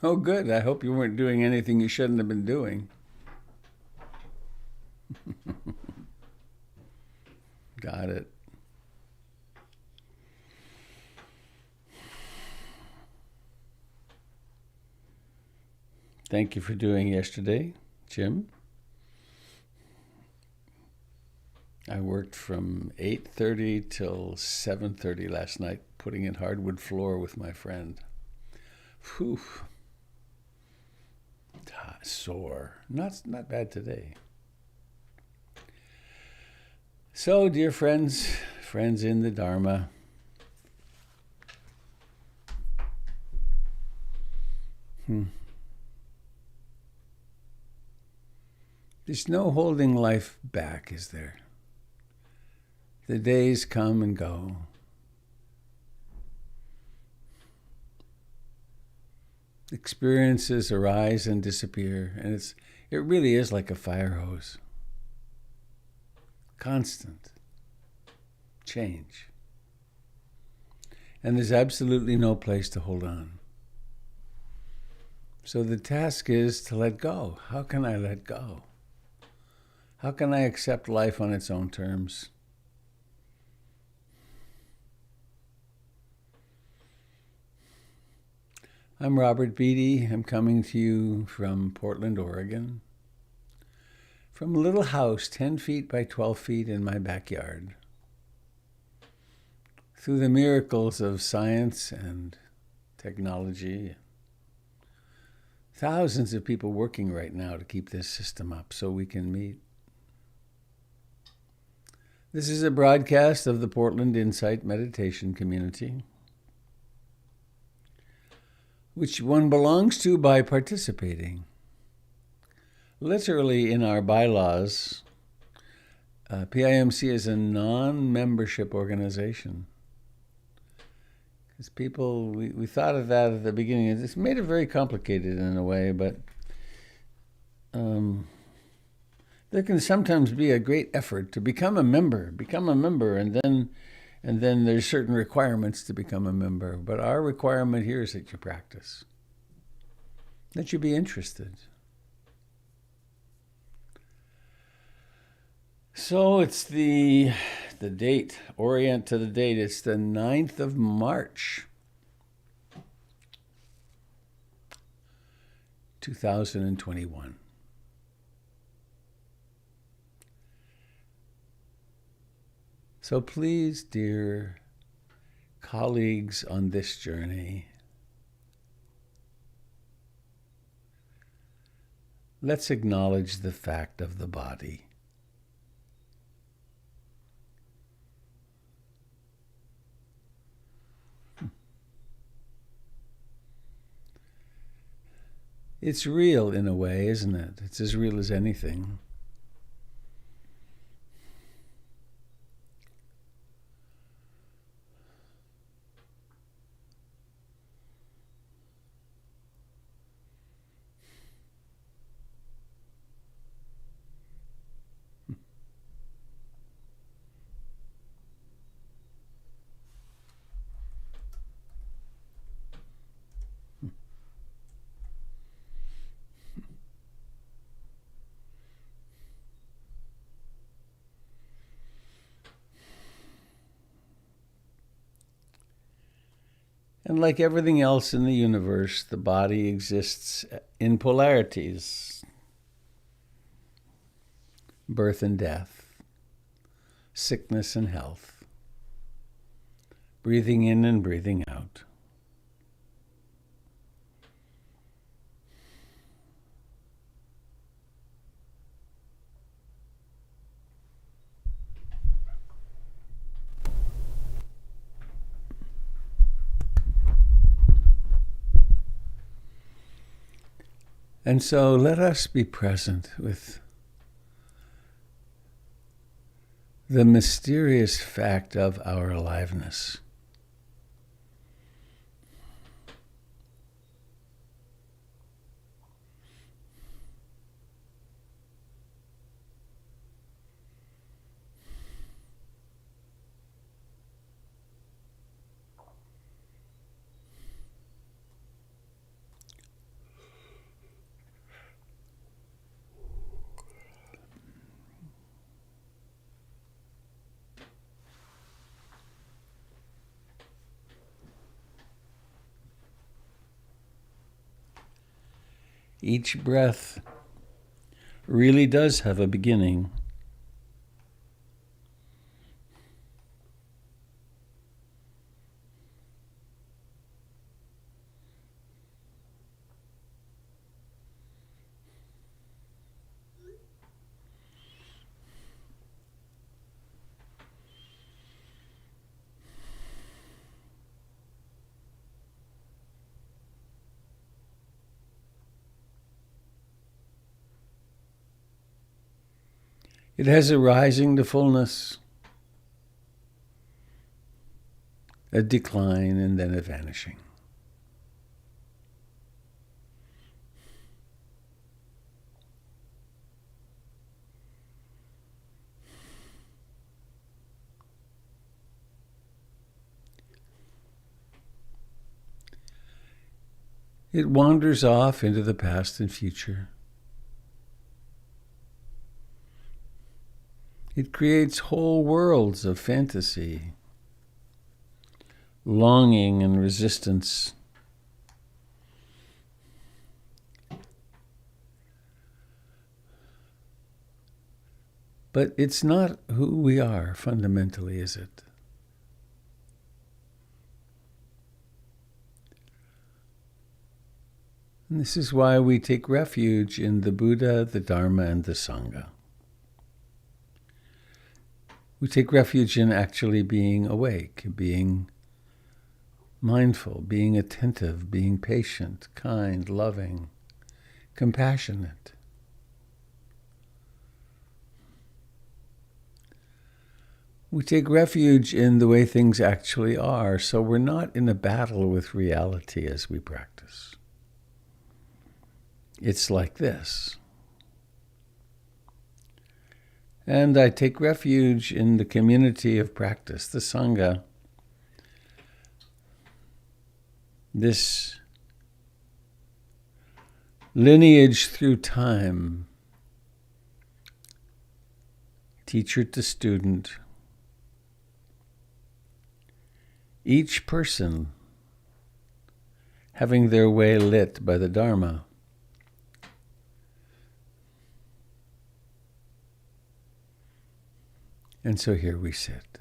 Oh, good. I hope you weren't doing anything you shouldn't have been doing. Got it. Thank you for doing yesterday, Jim. I worked from 8:30 till 7:30 last night, putting in hardwood floor with my friend. Whew. Sore. Not bad today. So, dear friends in the Dharma, there's no holding life back, is there? The days come and go. Experiences arise and disappear, and it really is like a fire hose. Constant change. And there's absolutely no place to hold on. So the task is to let go. How can I let go? How can I accept life on its own terms? I'm Robert Beatty. I'm coming to you from Portland, Oregon, from a little house 10 feet by 12 feet in my backyard. Through the miracles of science and technology, thousands of people working right now to keep this system up so we can meet. This is a broadcast of the Portland Insight Meditation Community, which one belongs to by participating. Literally in our bylaws, PIMC is a non-membership organization. Because people, we thought of that at the beginning. It's made it very complicated in a way, but there can sometimes be a great effort to become a member, and then there's certain requirements to become a member. But our requirement here is that you practice, that you be interested. So it's the date, orient to the date. It's the 9th of March, 2021. So please, dear colleagues on this journey, let's acknowledge the fact of the body. It's real in a way, isn't it? It's as real as anything. And like everything else in the universe, the body exists in polarities: birth and death, sickness and health, breathing in and breathing out. And so let us be present with the mysterious fact of our aliveness. Each breath really does have a beginning. It has a rising to fullness, a decline, and then a vanishing. It wanders off into the past and future. It creates whole worlds of fantasy, longing and resistance. But it's not who we are fundamentally, is it? And this is why we take refuge in the Buddha, the Dharma, and the Sangha. We take refuge in actually being awake, being mindful, being attentive, being patient, kind, loving, compassionate. We take refuge in the way things actually are, so we're not in a battle with reality as we practice. It's like this. And I take refuge in the community of practice, the Sangha, this lineage through time, teacher to student, each person having their way lit by the Dharma. And so here we sit.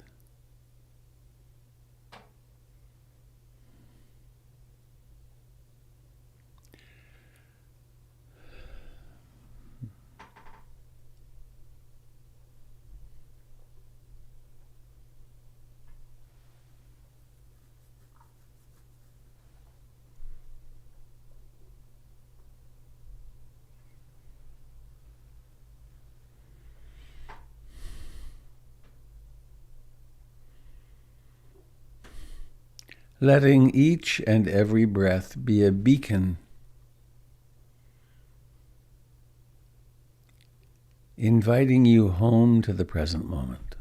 Letting each and every breath be a beacon, inviting you home to the present moment.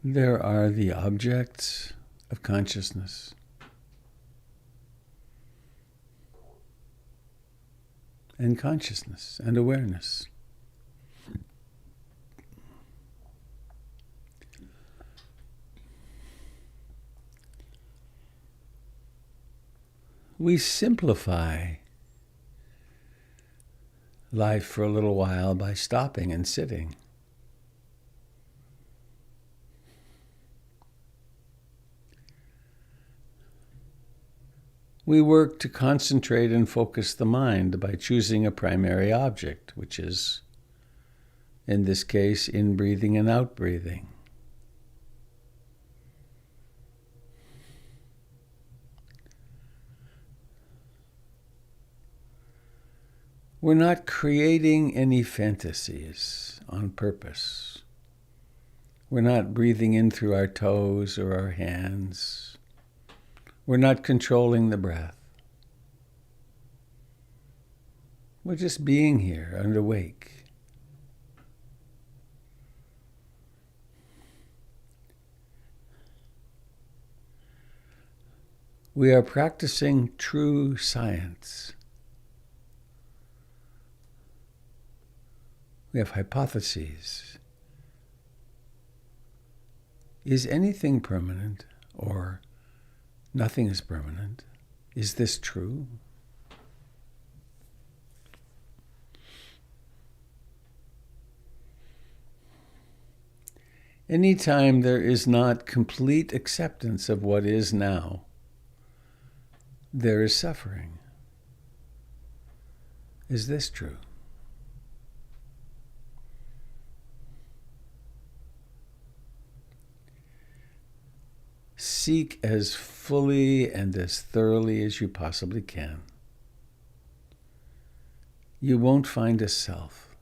There are the objects of consciousness. And consciousness and awareness. We simplify life for a little while by stopping and sitting. We work to concentrate and focus the mind by choosing a primary object, which is, in this case, in-breathing and out-breathing. We're not creating any fantasies on purpose. We're not breathing in through our toes or our hands. We're not controlling the breath. We're just being here and awake. We are practicing true science. We have hypotheses. Is anything permanent, or nothing is permanent? Is this true? Anytime there is not complete acceptance of what is now, there is suffering. Is this true? Seek as fully and as thoroughly as you possibly can. You won't find a self.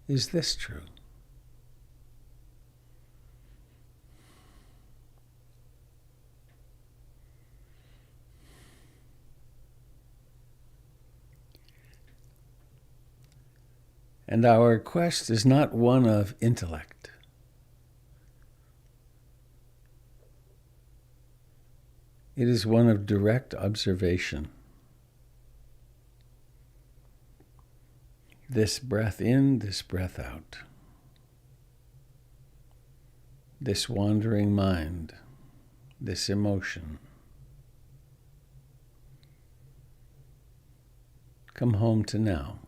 Is this true? And our quest is not one of intellect. It is one of direct observation. This breath in, this breath out. This wandering mind, this emotion. Come home to now.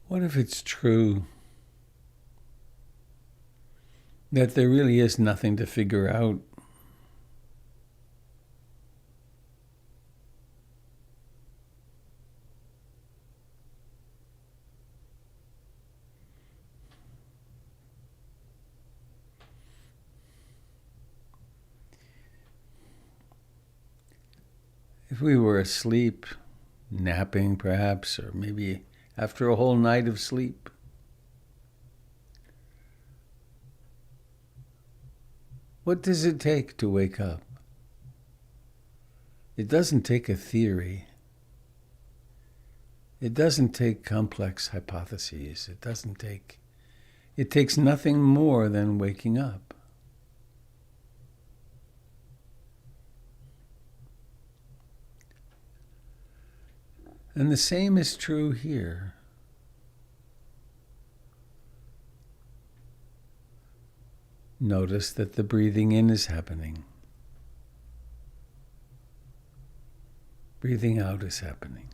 What if it's true that there really is nothing to figure out? If we were asleep, napping perhaps, or maybe after a whole night of sleep, what does it take to wake up? It doesn't take a theory. It doesn't take complex hypotheses. It takes nothing more than waking up. And the same is true here. Notice that the breathing in is happening. Breathing out is happening.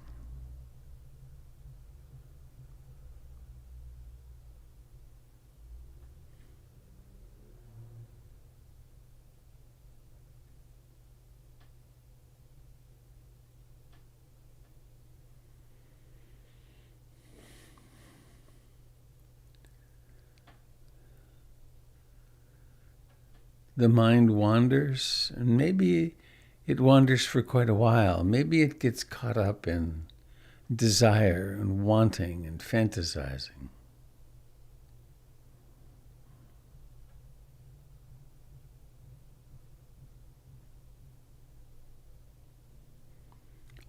The mind wanders, and maybe it wanders for quite a while. Maybe it gets caught up in desire and wanting and fantasizing.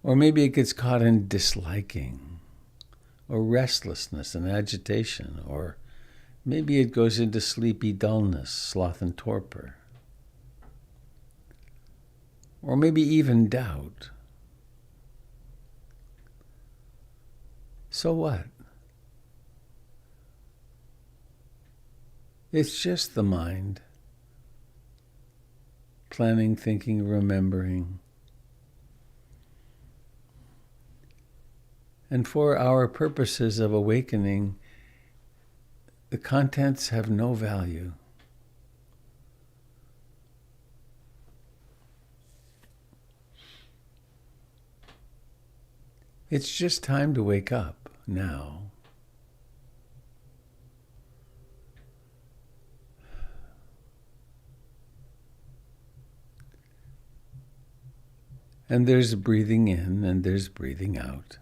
Or maybe it gets caught in disliking, or restlessness and agitation, or maybe it goes into sleepy dullness, sloth and torpor. Or maybe even doubt. So what? It's just the mind. Planning, thinking, remembering. And for our purposes of awakening, the contents have no value. It's just time to wake up now. And there's breathing in and there's breathing out.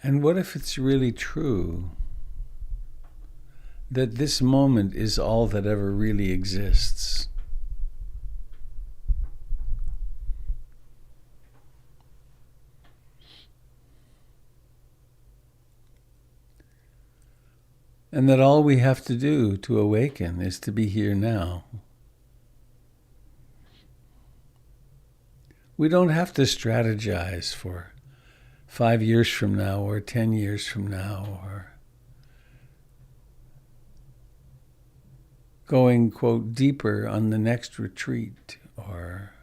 And what if it's really true that this moment is all that ever really exists? And that all we have to do to awaken is to be here now. We don't have to strategize for 5 years from now or 10 years from now or going, quote, deeper on the next retreat or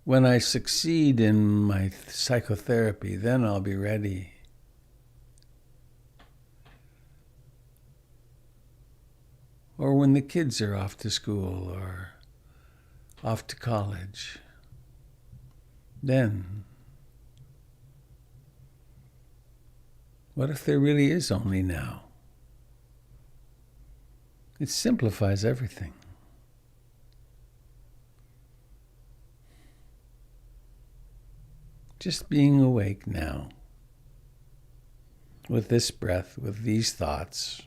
when I succeed in my psychotherapy, then I'll be ready. Or when the kids are off to school or off to college. Then, what if there really is only now? It simplifies everything. Just being awake now, with this breath, with these thoughts.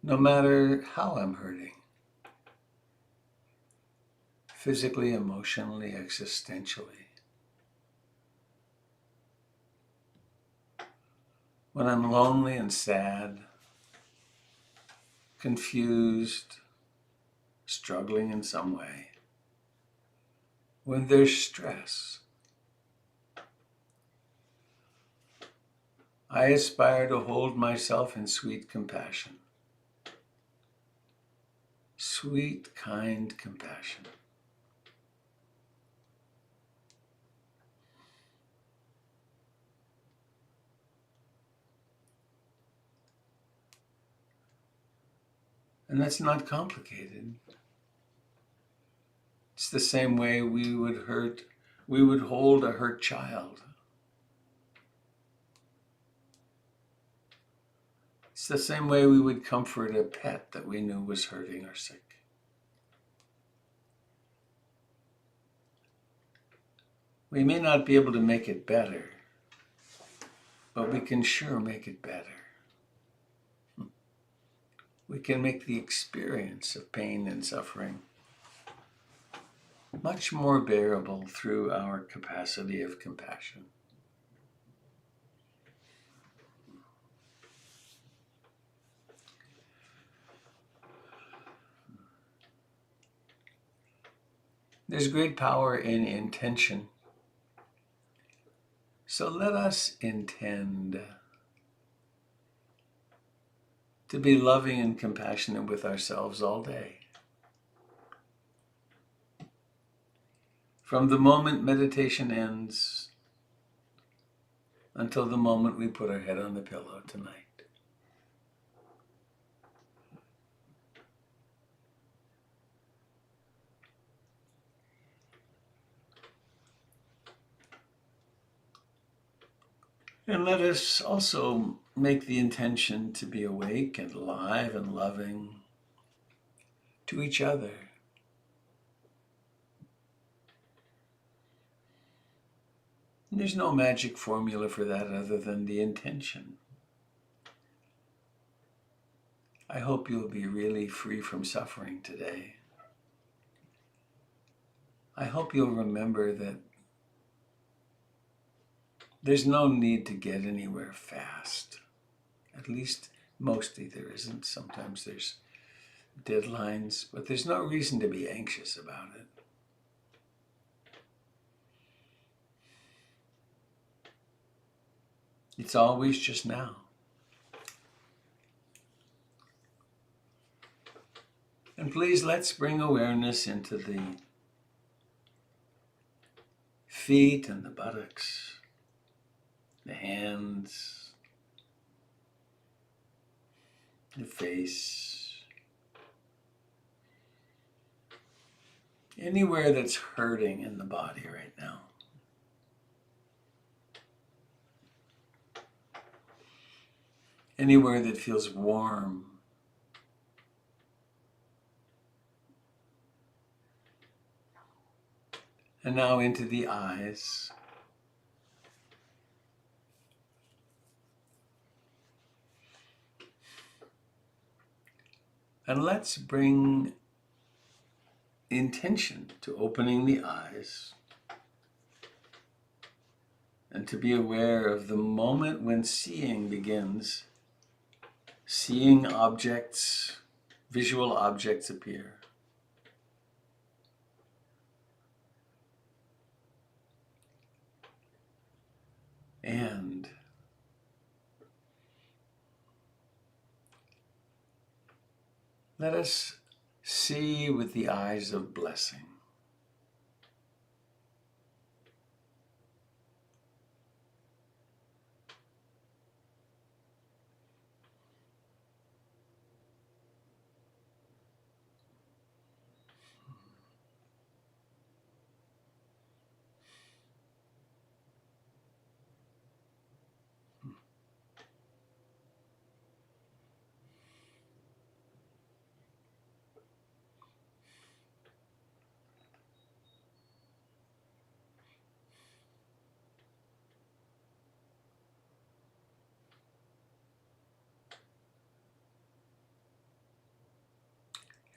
no matter how I'm hurting, physically, emotionally, existentially. When I'm lonely and sad, confused, struggling in some way. When there's stress, I aspire to hold myself in sweet compassion. Sweet, kind compassion. And that's not complicated. It's the same way we would hold a hurt child. It's the same way we would comfort a pet that we knew was hurting or sick. We may not be able to make it better, but we can sure make it better. We can make the experience of pain and suffering much more bearable through our capacity of compassion. There's great power in intention. So let us intend to be loving and compassionate with ourselves all day. From the moment meditation ends until the moment we put our head on the pillow tonight. And let us also make the intention to be awake and alive and loving to each other. There's no magic formula for that other than the intention. I hope you'll be really free from suffering today. I hope you'll remember that there's no need to get anywhere fast. At least mostly there isn't. Sometimes there's deadlines, but there's no reason to be anxious about it. It's always just now. And please, let's bring awareness into the feet and the buttocks, the hands, the face, anywhere that's hurting in the body right now. Anywhere that feels warm. And now into the eyes. And let's bring intention to opening the eyes and to be aware of the moment when seeing begins. Seeing objects, visual objects appear. And let us see with the eyes of blessing.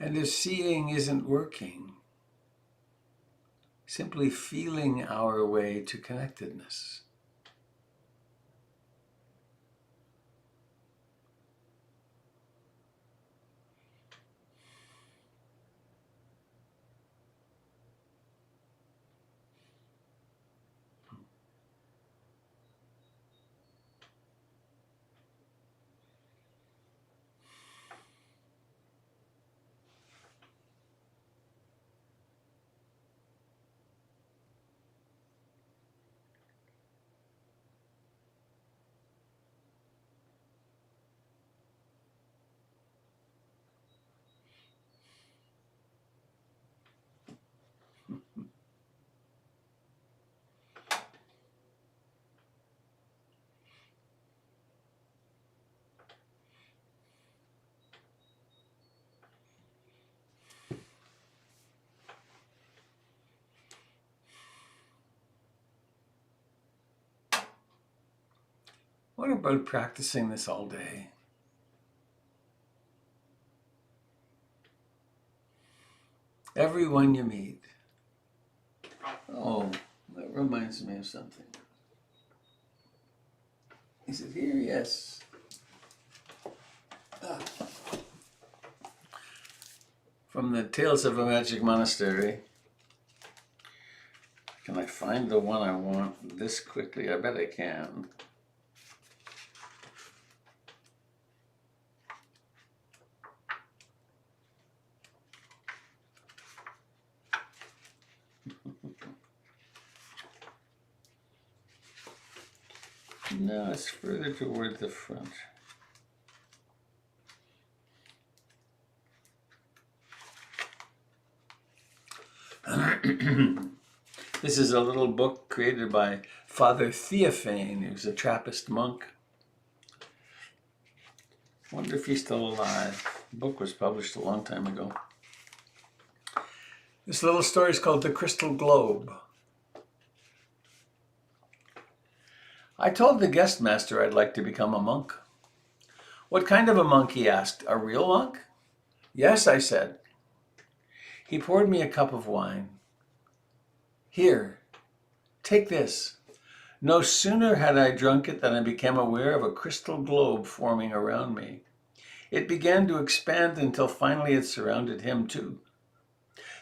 And if seeing isn't working, simply feeling our way to connectedness. What about practicing this all day? Everyone you meet. Oh, that reminds me of something. Is it here? Yes. From the Tales of a Magic Monastery. Can I find the one I want this quickly? I bet I can. No, it's further toward the front. This is a little book created by Father Theophane. He was a Trappist monk. Wonder if he's still alive. The book was published a long time ago. This little story is called The Crystal Globe. I told the guest master I'd like to become a monk. What kind of a monk, he asked. A real monk? Yes, I said. He poured me a cup of wine. Here, take this. No sooner had I drunk it than I became aware of a crystal globe forming around me. It began to expand until finally it surrounded him too.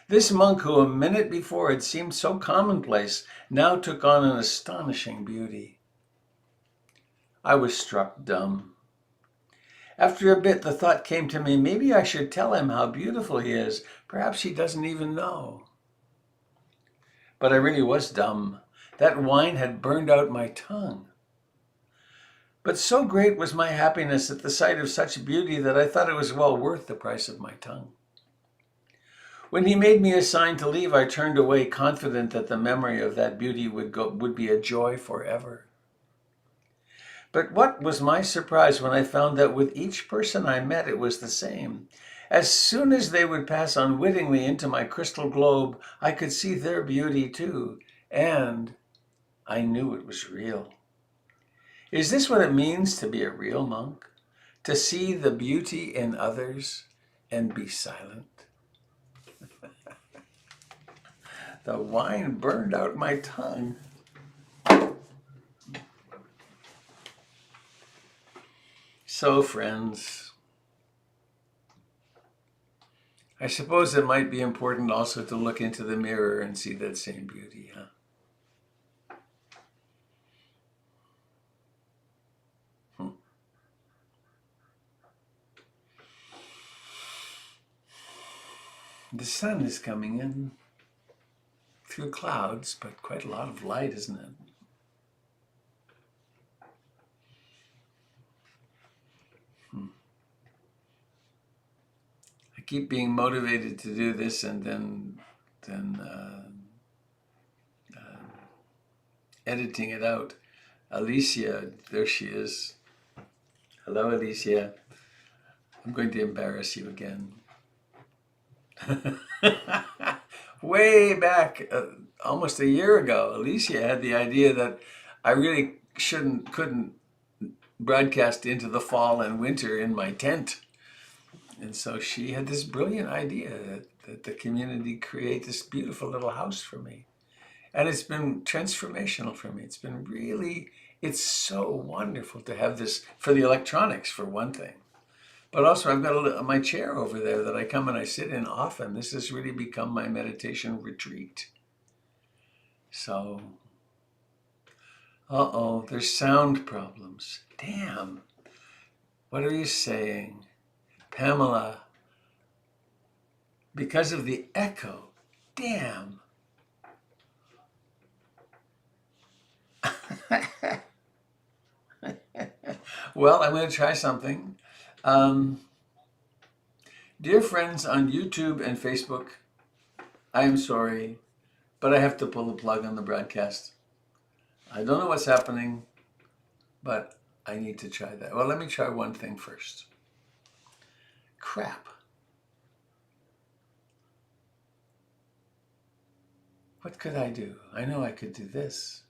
This monk, who a minute before had seemed so commonplace, now took on an astonishing beauty. I was struck dumb. After a bit, the thought came to me, maybe I should tell him how beautiful he is. Perhaps he doesn't even know. But I really was dumb. That wine had burned out my tongue. But so great was my happiness at the sight of such beauty that I thought it was well worth the price of my tongue. When he made me a sign to leave, I turned away, confident that the memory of that beauty would be a joy forever. But what was my surprise when I found that with each person I met, it was the same. As soon as they would pass unwittingly into my crystal globe, I could see their beauty too, and I knew it was real. Is this what it means to be a real monk? To see the beauty in others and be silent? The wine burned out my tongue. So, friends, I suppose it might be important also to look into the mirror and see that same beauty, huh? The sun is coming in through clouds, but quite a lot of light, isn't it? I keep being motivated to do this, and then editing it out. Alicia, there she is. Hello, Alicia. I'm going to embarrass you again. Way back, almost a year ago, Alicia had the idea that I really couldn't broadcast into the fall and winter in my tent. And so she had this brilliant idea that the community create this beautiful little house for me. And it's been transformational for me. It's been really, it's so wonderful to have this for the electronics, for one thing. But also, I've got my chair over there that I come and I sit in often. This has really become my meditation retreat. So, uh-oh, there's sound problems. Damn. What are you saying? Pamela, because of the echo. Damn. Well, I'm going to try something. Dear friends on YouTube and Facebook, I am sorry, but I have to pull the plug on the broadcast. I don't know what's happening, but I need to try that. Well, let me try one thing first. Crap. What could I do? I know I could do this.